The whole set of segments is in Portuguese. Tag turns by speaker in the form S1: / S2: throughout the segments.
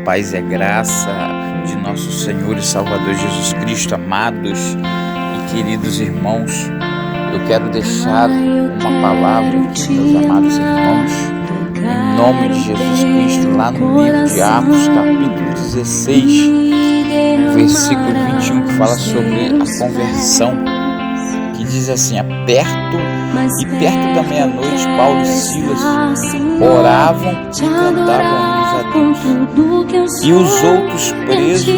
S1: Paz e graça de nosso Senhor e Salvador Jesus Cristo, amados e queridos irmãos. Eu quero deixar uma palavra, meus amados irmãos, em nome de Jesus Cristo, lá no livro de Atos, capítulo 16, versículo 21, que fala sobre a conversão, que diz assim: perto da meia-noite, Paulo e Silas oravam e cantavam hinos a Deus, e os outros presos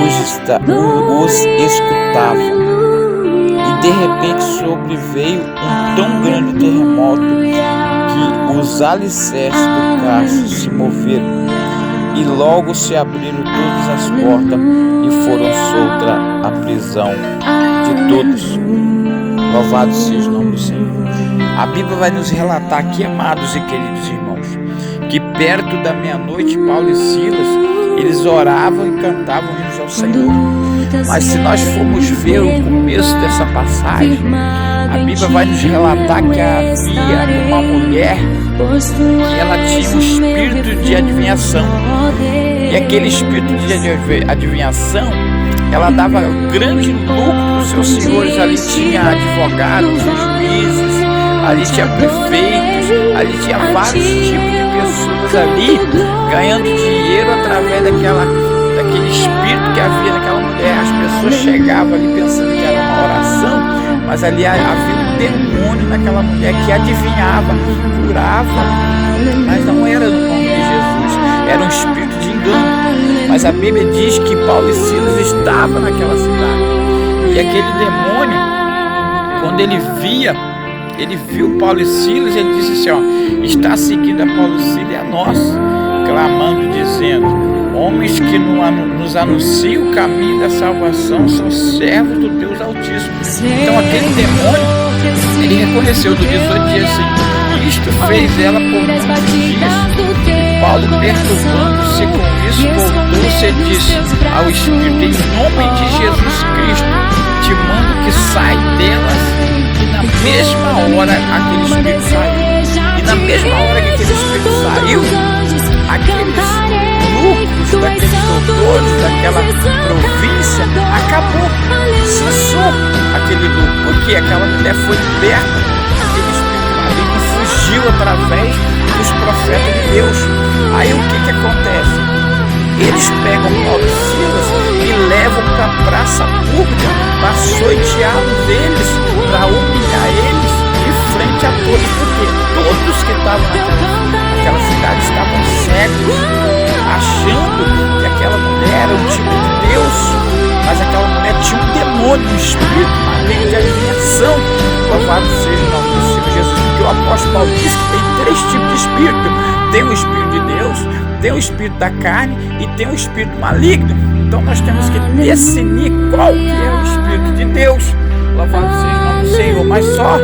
S1: os escutavam. E de repente sobreveio um tão grande terremoto que os alicerces do castro se moveram, e logo se abriram todas as portas e foram soltas a prisão de todos. Louvado seja o nome do Senhor. A Bíblia vai nos relatar aqui, amados e queridos irmãos, que perto da meia-noite, Paulo e Silas, eles oravam e cantavam hinos ao Senhor. Mas se nós formos ver o começo dessa passagem, a Bíblia vai nos relatar que havia uma mulher que ela tinha um espírito de adivinhação. E aquele espírito de adivinhação, ela dava grande lucro para os seus senhores. Ali tinha advogados, juízes, ali tinha prefeitos, ali tinha vários tipos de pessoas ali ganhando dinheiro através daquele espírito que havia naquela mulher. As pessoas chegavam ali pensando que era uma oração, mas ali havia um demônio naquela mulher que adivinhava, curava, mas não era no nome de Jesus, era um espírito de engano. Mas a Bíblia diz que Paulo e Silas estavam naquela cidade, e aquele demônio, quando ele viu Paulo e Silas, ele disse assim: está seguindo a Paulo e Silas e a nós, clamando, dizendo: homens que nos anunciam o caminho da salvação são servos do Deus Altíssimo. Então aquele demônio, ele reconheceu no 18 dias assim: isto fez ela por muitos dias. E Paulo, perturbando-se com isso, voltou-se e disse ao Espírito: em nome de Jesus Cristo, te mando que sai delas. E na mesma hora aquele Espírito saiu. E na mesma hora que aquele Espírito saiu, aqueles lucros daqueles doutores daquela província acabou, cessou aquele lucro, porque aquela mulher foi liberta. Aquele espírito maligno fugiu através dos profetas de Deus. Aí o que acontece? Eles pegam Paulo e Silas e levam para a praça pública para açoiteá-los deles, para humilhar eles de frente a todos, porque todos que estavam naquela cidade estavam cegos, achando que aquela mulher era um tipo de Deus, mas aquela mulher tinha um demônio, um espírito maligno de adivinhação. Louvado seja o nome do Senhor Jesus, porque o apóstolo Paulo diz que tem 3 tipos de espírito: tem o espírito de Deus, tem o espírito da carne e tem o espírito maligno. Então nós temos que definir qual que é o espírito de Deus. Louvado seja o nome do Senhor. Mas só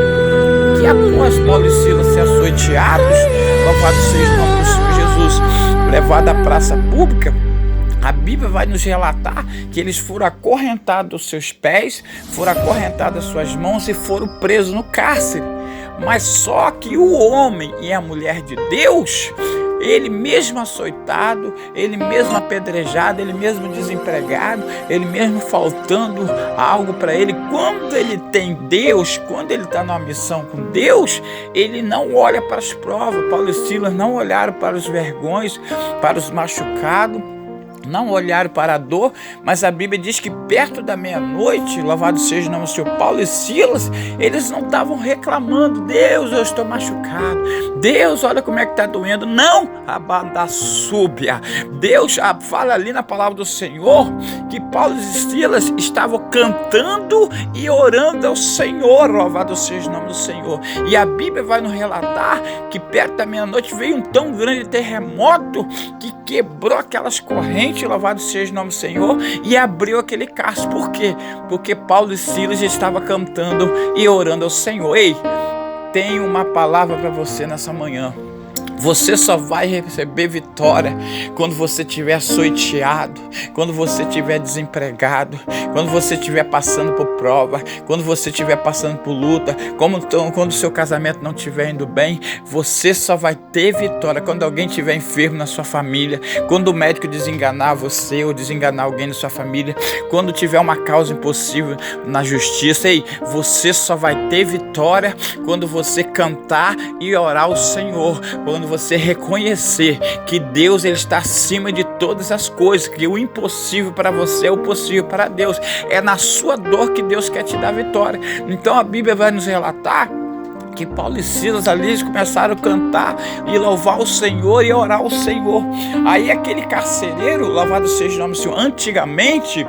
S1: que após Paulo e Silas ser açoiteados, louvado seja o nome do Senhor Jesus, levado à praça pública, a Bíblia vai nos relatar que eles foram acorrentados dos seus pés, foram acorrentados das suas mãos e foram presos no cárcere. Mas só que o homem e a mulher de Deus, ele mesmo açoitado, ele mesmo apedrejado, ele mesmo desempregado, ele mesmo faltando algo para ele, quando ele tem Deus, quando ele está numa missão com Deus, ele não olha para as provas. Paulo e Silas não olharam para os vergões, para os machucados, não olharam para a dor, mas a Bíblia diz que perto da meia-noite, louvado seja o nome do Senhor, Paulo e Silas, eles não estavam reclamando: Deus, eu estou machucado, Deus, olha como é que está doendo. Não, abandasúbia. Deus fala ali na palavra do Senhor que Paulo e Silas estavam cantando e orando ao Senhor, louvado seja o nome do Senhor. E a Bíblia vai nos relatar que perto da meia-noite veio um tão grande terremoto que quebrou aquelas correntes, louvado seja o nome do Senhor, e abriu aquele cárcere. Por quê? Porque Paulo e Silas estavam cantando e orando ao Senhor. Ei, tenho uma palavra para você nessa manhã. Você só vai receber vitória quando você estiver açoiteado, quando você estiver desempregado, quando você estiver passando por prova, quando você estiver passando por luta, quando o seu casamento não estiver indo bem. Você só vai ter vitória quando alguém estiver enfermo na sua família, quando o médico desenganar você ou desenganar alguém na sua família, quando tiver uma causa impossível na justiça. Ei, você só vai ter vitória quando você cantar e orar ao Senhor, quando você reconhecer que Deus, ele está acima de todas as coisas, que o impossível para você é o possível para Deus. É na sua dor que Deus quer te dar vitória. Então a Bíblia vai nos relatar que Paulo e Silas ali começaram a cantar e louvar o Senhor e orar ao Senhor. Aí aquele carcereiro, louvado seja o nome do Senhor, antigamente,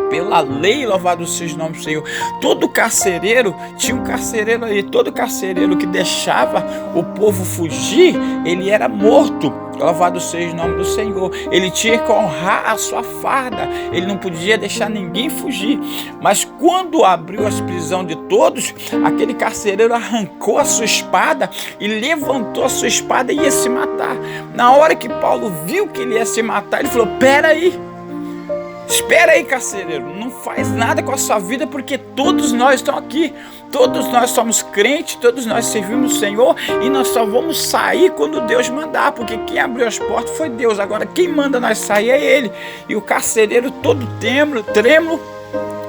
S1: pela lei, louvado seja o nome do Senhor, todo carcereiro, tinha um carcereiro ali, todo carcereiro que deixava o povo fugir, ele era morto. Louvado seja o nome do Senhor. Ele tinha que honrar a sua farda, ele não podia deixar ninguém fugir. Mas quando abriu as prisões de todos, aquele carcereiro arrancou a sua espada e levantou a sua espada e ia se matar. Na hora que Paulo viu que ele ia se matar, ele falou: espera aí, carcereiro, não faz nada com a sua vida, porque todos nós estamos aqui, todos nós somos crentes, todos nós servimos o Senhor, e nós só vamos sair quando Deus mandar, porque quem abriu as portas foi Deus, agora quem manda nós sair é Ele. E o carcereiro todo trêmulo,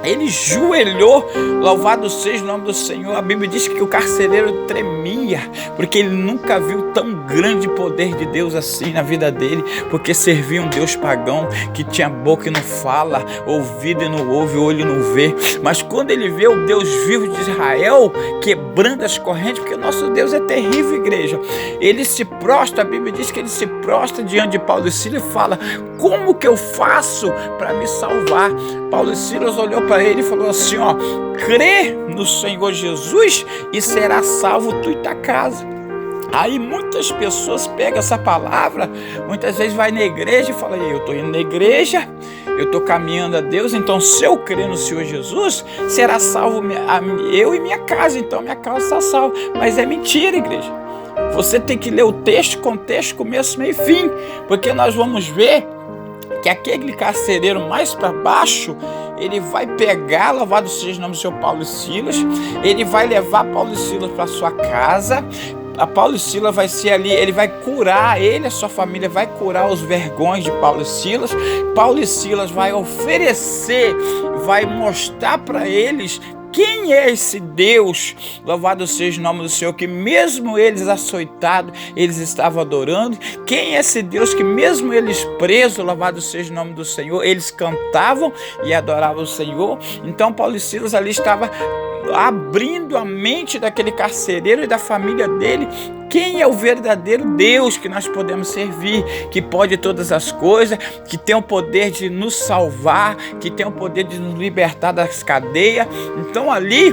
S1: ele joelhou, louvado seja o nome do Senhor. A Bíblia diz que o carcereiro tremia, porque ele nunca viu tão grande poder de Deus assim na vida dele, porque servia um Deus pagão, que tinha boca e não fala, ouvido e não ouve, olho e não vê. Mas quando ele vê o Deus vivo de Israel, quebrando as correntes, porque o nosso Deus é terrível, igreja, ele se prostra, a Bíblia diz que ele se prostra diante de Paulo e Silas e fala: como que eu faço para me salvar? Paulo e Silas olhou para ele e falou assim: crê no Senhor Jesus e será salvo tu e tua casa. Aí muitas pessoas pegam essa palavra, muitas vezes vai na igreja e fala: eu estou indo na igreja, eu estou caminhando a Deus, então se eu crer no Senhor Jesus, será salvo eu e minha casa, então minha casa está salva. Mas é mentira, igreja. Você tem que ler o texto, contexto, começo, meio e fim, porque nós vamos ver que aquele carcereiro mais para baixo, ele vai pegar, louvado seja o nome do Senhor, Paulo e Silas, ele vai levar Paulo e Silas para sua casa. A Paulo e Silas vai ser ali, ele vai curar, ele e a sua família vai curar os vergões de Paulo e Silas. Paulo e Silas vai oferecer, vai mostrar para eles quem é esse Deus, louvado seja o nome do Senhor, que mesmo eles açoitados, eles estavam adorando. Quem é esse Deus que mesmo eles presos, louvado seja o nome do Senhor, eles cantavam e adoravam o Senhor. Então Paulo e Silas ali estava abrindo a mente daquele carcereiro e da família dele. Quem é o verdadeiro Deus que nós podemos servir, que pode todas as coisas, que tem o poder de nos salvar, que tem o poder de nos libertar das cadeias. Então ali,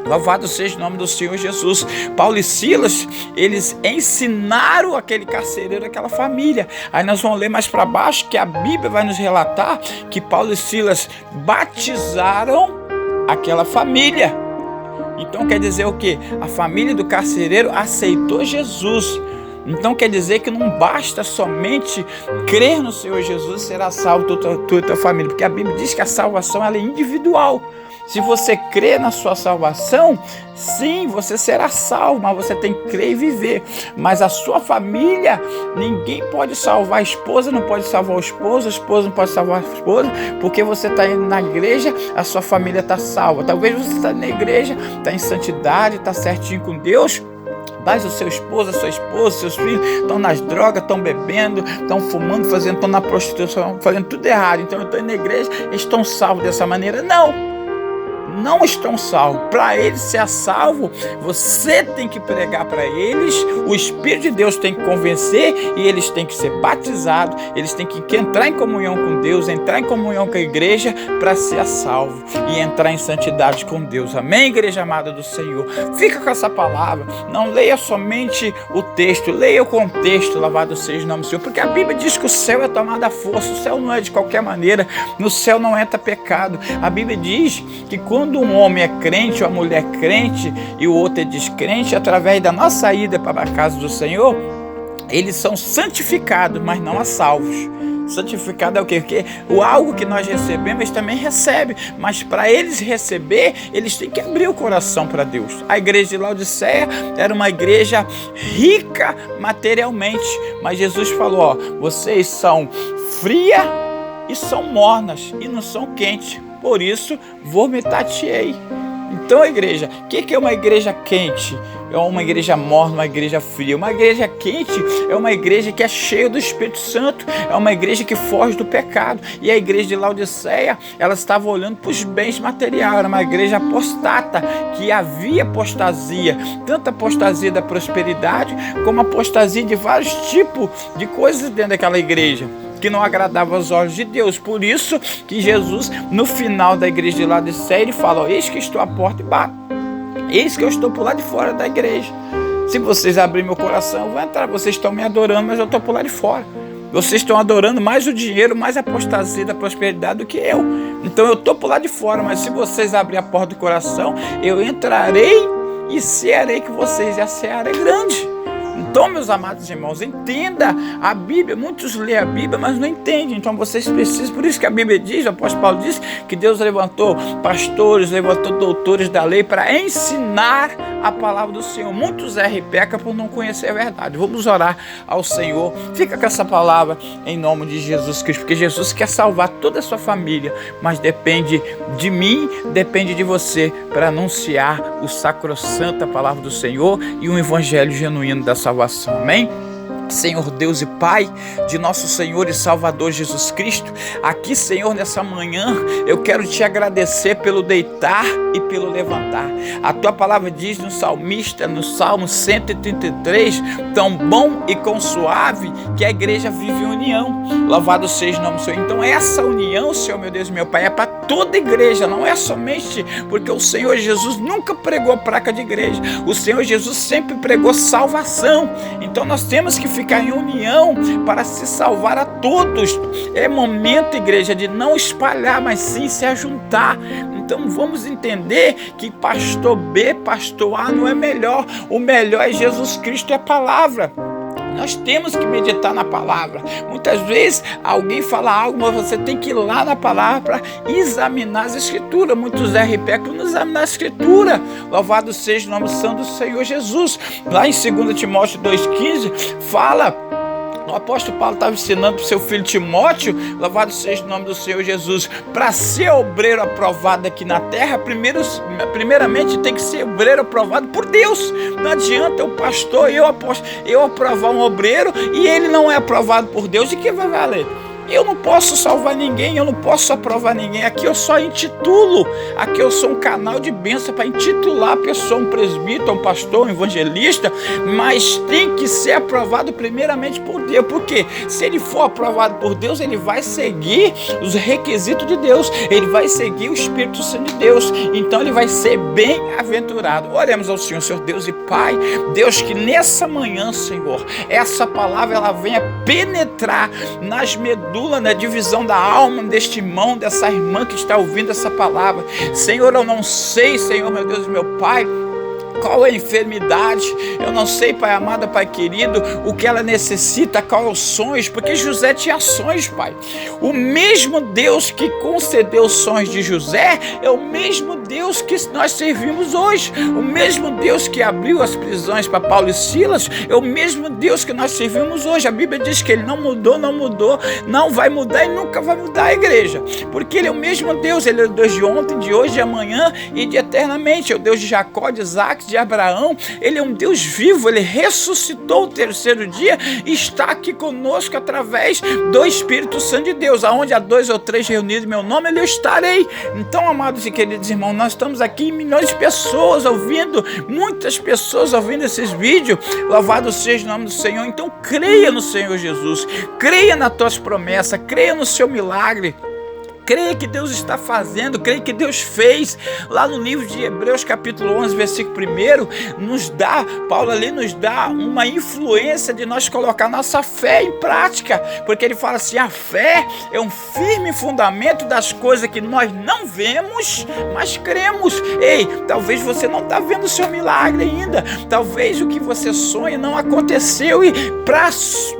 S1: louvado seja o nome do Senhor Jesus, Paulo e Silas, eles ensinaram aquele carcereiro, aquela família. Aí nós vamos ler mais para baixo que a Bíblia vai nos relatar que Paulo e Silas batizaram aquela família. Então quer dizer o quê? A família do carcereiro aceitou Jesus. Então quer dizer que não basta somente crer no Senhor Jesus e será salvo tua e tua família, porque a Bíblia diz que a salvação ela é individual. Se você crer na sua salvação, sim, você será salvo, mas você tem que crer e viver. Mas a sua família, ninguém pode salvar. A esposa não pode salvar o esposo, a esposa não pode salvar a esposa, porque você está indo na igreja, a sua família está salva. Talvez você está na igreja, está em santidade, está certinho com Deus, mas o seu esposo, a sua esposa, seus filhos estão nas drogas, estão bebendo, estão fumando, estão na prostituição, fazendo tudo errado. Então eu estou indo na igreja, eles estão salvos dessa maneira? Não estão salvos. Para eles ser salvo, você tem que pregar para eles, o Espírito de Deus tem que convencer e eles têm que ser batizados, eles têm que entrar em comunhão com Deus, entrar em comunhão com a igreja para ser salvo e entrar em santidade com Deus. Amém, igreja amada do Senhor? Fica com essa palavra, não leia somente o texto, leia o contexto, louvado seja o nome do Senhor, porque a Bíblia diz que o céu é tomado à força, o céu não é de qualquer maneira, no céu não entra pecado. A Bíblia diz que quando um homem é crente ou a mulher é crente e o outro é descrente, através da nossa ida para a casa do Senhor, eles são santificados, mas não a salvos. Santificado é o quê? Porque algo que nós recebemos, eles também recebem. Mas para eles receber, eles têm que abrir o coração para Deus. A igreja de Laodiceia era uma igreja rica materialmente. Mas Jesus falou, ó, vocês são frias e são mornas e não são quentes. Por isso, vomitar-te-ei. Então, igreja, o que é uma igreja quente? É uma igreja morna, uma igreja fria. Uma igreja quente é uma igreja que é cheia do Espírito Santo, é uma igreja que foge do pecado. E a igreja de Laodiceia, ela estava olhando para os bens materiais, era uma igreja apostata, que havia apostasia, tanto apostasia da prosperidade, como apostasia de vários tipos de coisas dentro daquela igreja, que não agradava aos olhos de Deus. Por isso que Jesus, no final da igreja de Laodiceia, ele fala, ó, eis que estou à porta e bato. Eis que eu estou por lá de fora da igreja. Se vocês abrirem meu coração, eu vou entrar. Vocês estão me adorando, mas eu estou por lá de fora. Vocês estão adorando mais o dinheiro, mais a apostasia da prosperidade do que eu. Então eu estou por lá de fora, mas se vocês abrirem a porta do coração, eu entrarei e cearei com vocês. E a seara é grande. Então, meus amados irmãos, entenda a Bíblia. Muitos lêem a Bíblia, mas não entendem. Então vocês precisam, por isso que a Bíblia diz, o apóstolo Paulo diz, que Deus levantou pastores, levantou doutores da lei para ensinar a palavra do Senhor. Muitos erram e pecam por não conhecer a verdade. Vamos orar ao Senhor. Fica com essa palavra em nome de Jesus Cristo, porque Jesus quer salvar toda a sua família, mas depende de mim, depende de você para anunciar o sacrossanto, a palavra do Senhor e um evangelho genuíno da salvação. Amém? Senhor Deus e Pai de nosso Senhor e Salvador Jesus Cristo, aqui, Senhor, nessa manhã eu quero te agradecer pelo deitar e pelo levantar. A tua palavra diz no salmista, no Salmo 133, tão bom e quão suave que a igreja vive em união. Louvado seja o nome do Senhor. Então essa união, Senhor, meu Deus e meu Pai, é para toda igreja, não é somente porque o Senhor Jesus nunca pregou placa de igreja. O Senhor Jesus sempre pregou salvação. Então nós temos que ficar em união para se salvar a todos. É momento, igreja, de não espalhar, mas sim se ajuntar. Então vamos entender que pastor B, pastor A não é melhor. O melhor é Jesus Cristo, é a palavra. Nós temos que meditar na palavra. Muitas vezes alguém fala algo, mas você tem que ir lá na palavra para examinar as escrituras. Muitos erram e pecam por não examinar a escritura. Louvado seja o nome santo do Senhor Jesus. Lá em 2 Timóteo 2,15 fala, o apóstolo Paulo estava ensinando para o seu filho Timóteo, louvado seja o nome do Senhor Jesus, para ser obreiro aprovado aqui na terra, primeiramente tem que ser obreiro aprovado por Deus. Não adianta o pastor, eu aprovar um obreiro e ele não é aprovado por Deus, de que vai valer? Eu não posso salvar ninguém, eu não posso aprovar ninguém. Aqui eu só intitulo, aqui eu sou um canal de bênção para intitular a pessoa, um presbítero, um pastor, um evangelista, mas tem que ser aprovado primeiramente por Deus. Porque se ele for aprovado por Deus, ele vai seguir os requisitos de Deus, ele vai seguir o Espírito Santo de Deus, então ele vai ser bem-aventurado. Oremos ao Senhor, Senhor Deus e Pai, Deus, que nessa manhã, Senhor, essa palavra ela venha penetrar nas medulas, na divisão da alma deste irmão, dessa irmã que está ouvindo essa palavra. Senhor, eu não sei, Senhor, meu Deus e meu Pai, qual é a enfermidade, eu não sei, Pai amado, Pai querido, o que ela necessita, qual é os sonhos, porque José tinha sonhos, Pai. O mesmo Deus que concedeu os sonhos de José é o mesmo Deus que nós servimos hoje. O mesmo Deus que abriu as prisões para Paulo e Silas é o mesmo Deus que nós servimos hoje. A Bíblia diz que ele não mudou, não vai mudar e nunca vai mudar, a igreja, porque ele é o mesmo Deus. Ele é o Deus de ontem, de hoje, de amanhã e de eternamente. É o Deus de Jacó, de Isaac, de Abraão. Ele é um Deus vivo, ele ressuscitou o terceiro dia e está aqui conosco através do Espírito Santo de Deus. Aonde há 2 ou 3 reunidos em meu nome, eu estarei. Então, amados e queridos irmãos, nós estamos aqui, milhões de pessoas ouvindo, muitas pessoas ouvindo esses vídeos. Louvado seja o nome do Senhor. Então creia no Senhor Jesus, creia nas tuas promessas, creia no seu milagre. Creia que Deus está fazendo, creia que Deus fez. Lá no livro de Hebreus capítulo 11, versículo 1, Paulo ali nos dá uma influência de nós colocar nossa fé em prática, porque ele fala assim, a fé é um firme fundamento das coisas que nós não vemos, mas cremos. Ei, talvez você não está vendo o seu milagre ainda, talvez o que você sonha não aconteceu e para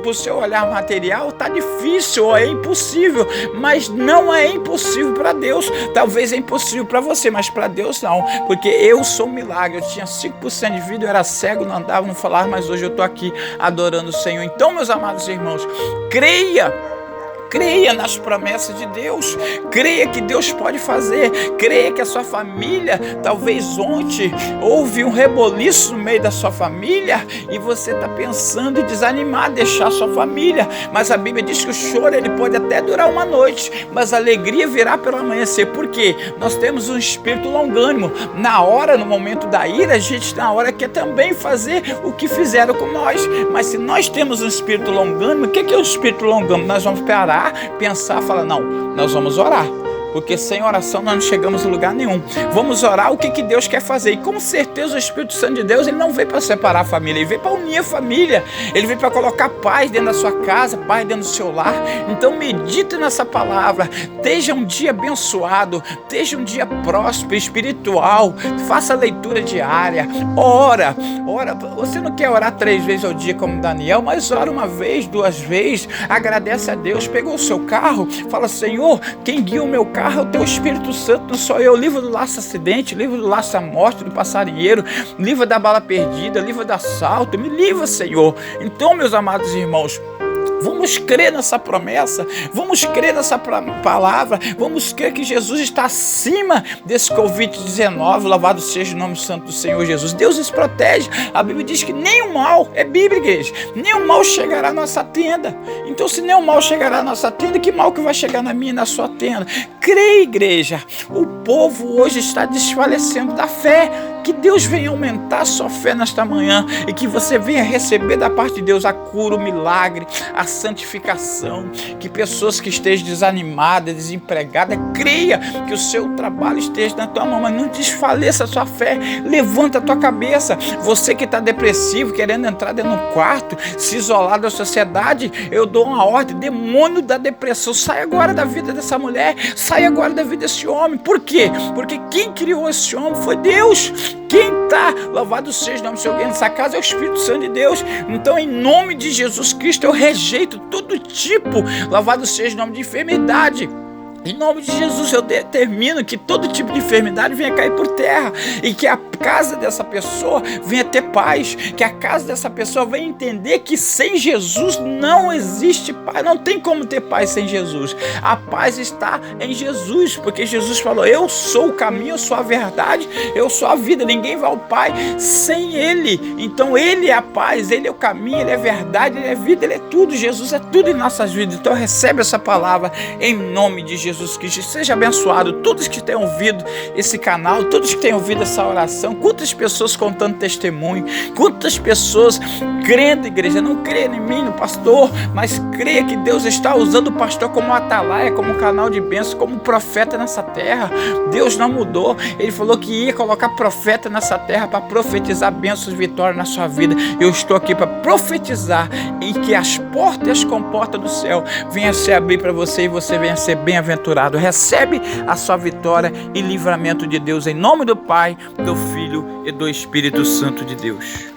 S1: o seu olhar material está difícil ou é impossível, mas não é impossível para Deus. Talvez é impossível para você, mas para Deus não, porque eu sou um milagre. Eu tinha 5% de vida, eu era cego, não andava, não falava, mas hoje eu estou aqui adorando o Senhor. Então, meus amados irmãos, creia nas promessas de Deus, creia que Deus pode fazer, creia que a sua família, talvez ontem houve um reboliço no meio da sua família e você está pensando em desanimar, deixar a sua família, mas a Bíblia diz que o choro ele pode até durar uma noite, mas a alegria virá pelo amanhecer. Por quê? Nós temos um espírito longânimo. No momento da ira, a gente na hora quer também fazer o que fizeram com nós, mas se nós temos um espírito longânimo, o que é o espírito longânimo? Nós vamos parar, pensar, falar, não, nós vamos orar, porque sem oração nós não chegamos a lugar nenhum. Vamos orar o que Deus quer fazer, e com certeza o Espírito Santo de Deus, ele não veio para separar a família, ele veio para unir a família, ele veio para colocar paz dentro da sua casa, paz dentro do seu lar. Então medite nessa palavra, esteja um dia abençoado, esteja um dia próspero, espiritual, faça a leitura diária, ora, você não quer orar 3 vezes ao dia como Daniel, mas ora 1 vez, 2 vezes, agradece a Deus, pegou o seu carro, fala, Senhor, quem guia o meu carro é o teu Espírito Santo, não sou eu. Livra do laço acidente, livra do laço a morte, do passarinheiro, livra da bala perdida, livra do assalto, me livra, Senhor. Então, meus amados irmãos, vamos crer nessa promessa, vamos crer nessa palavra, vamos crer que Jesus está acima desse Covid-19, louvado seja o nome santo do Senhor Jesus. Deus nos protege, a Bíblia diz que nenhum mal, é Bíblia, igreja, nenhum mal chegará à nossa tenda. Então, se nenhum mal chegará à nossa tenda, que mal que vai chegar na minha e na sua tenda? Creia, igreja, o povo hoje está desfalecendo da fé. Que Deus venha aumentar a sua fé nesta manhã e que você venha receber da parte de Deus a cura, o milagre, a santificação. Que pessoas que estejam desanimadas, desempregadas, creia que o seu trabalho esteja na tua mão, mas não desfaleça a sua fé. Levanta a tua cabeça. Você que está depressivo, querendo entrar dentro do quarto, se isolar da sociedade, eu dou uma ordem, demônio da depressão, sai agora da vida dessa mulher, sai agora da vida desse homem. Por quê? Porque quem criou esse homem foi Deus. Quem está, louvado seja o nome do Senhor, nessa casa é o Espírito Santo de Deus. Então, em nome de Jesus Cristo, eu rejeito todo tipo, louvado seja o nome de enfermidade. Em nome de Jesus, eu determino que todo tipo de enfermidade venha cair por terra e que a casa dessa pessoa venha ter paz, que a casa dessa pessoa venha entender que sem Jesus não existe paz, não tem como ter paz sem Jesus. A paz está em Jesus, porque Jesus falou, eu sou o caminho, eu sou a verdade, eu sou a vida, ninguém vai ao Pai sem Ele. Então Ele é a paz, Ele é o caminho, Ele é a verdade, Ele é a vida, Ele é tudo, Jesus é tudo em nossas vidas. Então recebe essa palavra em nome de Jesus Cristo. Seja abençoado todos que tenham ouvido esse canal, todos que tenham ouvido essa oração. Quantas pessoas contando testemunho, quantas pessoas crendo, igreja, não creem em mim, no pastor, mas creia que Deus está usando o pastor como atalaia, como um canal de bênção, como profeta nessa terra. Deus não mudou, Ele falou que ia colocar profeta nessa terra para profetizar bênçãos e vitórias na sua vida. Eu estou aqui para profetizar em que as portas e as comportas do céu venham a se abrir para você e você venha a ser bem-aventurado. Recebe a sua vitória e livramento de Deus em nome do Pai, do Filho e do Espírito Santo de Deus.